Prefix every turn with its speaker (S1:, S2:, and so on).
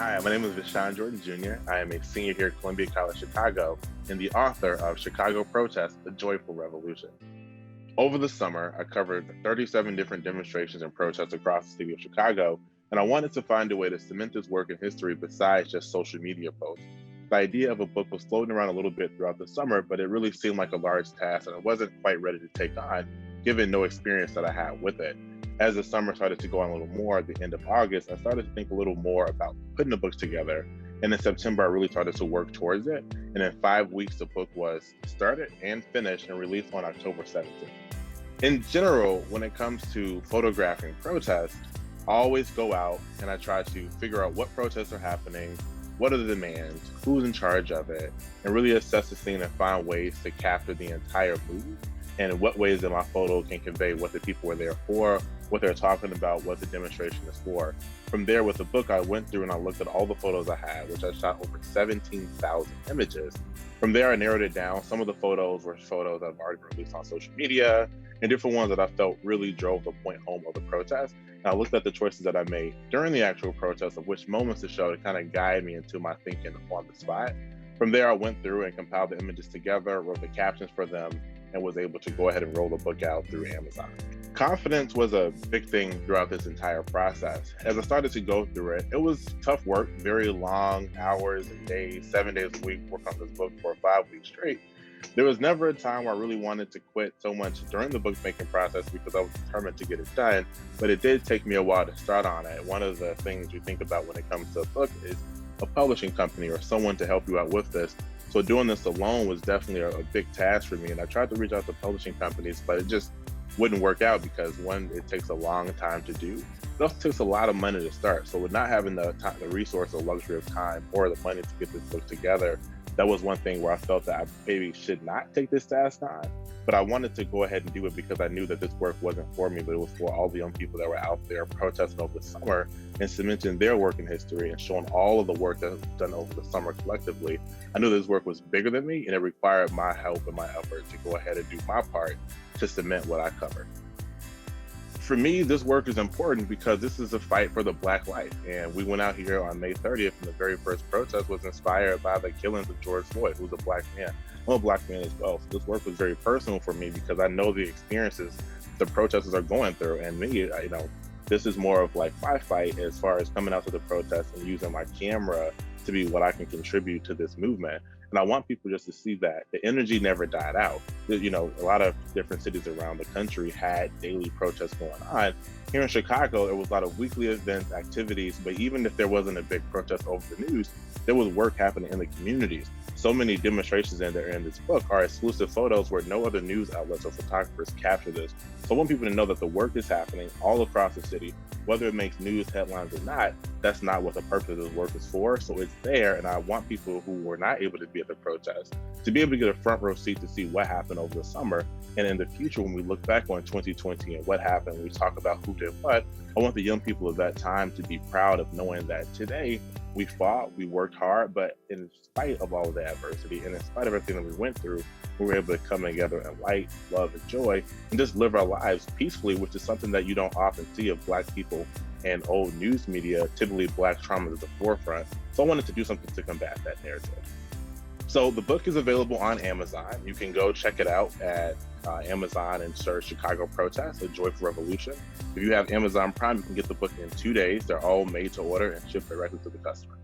S1: Hi, my name is Vashon Jordan Jr. I am a senior here at Columbia College Chicago and the author of Chicago Protest, A Joyful Revolution. Over the summer, I covered 37 different demonstrations and protests across the city of Chicago, and I wanted to find a way to cement this work in history besides just social media posts. The idea of a book was floating around a little bit throughout the summer, but it really seemed like a large task and I wasn't quite ready to take on, given no experience that I had with it. As the summer started to go on a little more at the end of August, I started to think a little more about putting the books together. And in September, I really started to work towards it. And in 5 weeks, the book was started and finished and released on October 17th. In general, when it comes to photographing protests, I always go out and I try to figure out what protests are happening, what are the demands, who's in charge of it, and really assess the scene and find ways to capture the entire mood and in what ways that my photo can convey what the people were there for, what they're talking about, what the demonstration is for. From there, with the book, I went through and I looked at all the photos I had, which I shot over 17,000 images. From there, I narrowed it down. Some of the photos were photos that have already been released on social media and different ones that I felt really drove the point home of the protest. And I looked at the choices that I made during the actual protest of which moments to show to kind of guide me into my thinking on the spot. From there, I went through and compiled the images together, wrote the captions for them, and was able to go ahead and roll the book out through Amazon. Confidence was a big thing throughout this entire process. As I started to go through it, it was tough work, very long hours and days, 7 days a week, work on this book for 5 weeks straight. There was never a time where I really wanted to quit so much during the book making process because I was determined to get it done, but it did take me a while to start on it. One of the things you think about when it comes to a book is a publishing company or someone to help you out with this. So doing this alone was definitely a big task for me. And I tried to reach out to publishing companies, but it just wouldn't work out because one, it takes a long time to do. It also takes a lot of money to start. So with not having the time, the resource or luxury of time or the money to get this book together, that was one thing where I felt that I maybe should not take this task on. But I wanted to go ahead and do it because I knew that this work wasn't for me, but it was for all the young people that were out there protesting over the summer and cementing their work in history and showing all of the work that was done over the summer collectively. I knew this work was bigger than me and it required my help and my effort to go ahead and do my part to cement what I covered. For me, this work is important because this is a fight for the Black life. And we went out here on May 30th, and the very first protest was inspired by the killings of George Floyd, who's a Black man. I'm a Black man as well. So this work was very personal for me because I know the experiences the protesters are going through. And me, this is more of like my fight as far as coming out to the protest and using my camera to be what I can contribute to this movement. And I want people just to see that the energy never died out. A lot of different cities around the country had daily protests going on. Here in Chicago, there was a lot of weekly events, activities, but even if there wasn't a big protest over the news, there was work happening in the communities. So many demonstrations in this book are exclusive photos where no other news outlets or photographers capture this. So I want people to know that the work is happening all across the city. Whether it makes news headlines or not, that's not what the purpose of this work is for. So it's there, and I want people who were not able to be at the protest to be able to get a front row seat to see what happened over the summer. And in the future, when we look back on 2020 and what happened, we talk about who did what, I want the young people of that time to be proud of knowing that today we fought, we worked hard, but in spite of all of the adversity and in spite of everything that we went through, we were able to come together in light, love, and joy, and just live our lives peacefully, which is something that you don't often see of Black people and old news media. Typically, Black trauma is at the forefront. So I wanted to do something to combat that narrative. So the book is available on Amazon. You can go check it out at Amazon and search Chicago Protest, A Joyful Revolution. If you have Amazon Prime, you can get the book in 2 days. They're all made to order and shipped directly to the customer.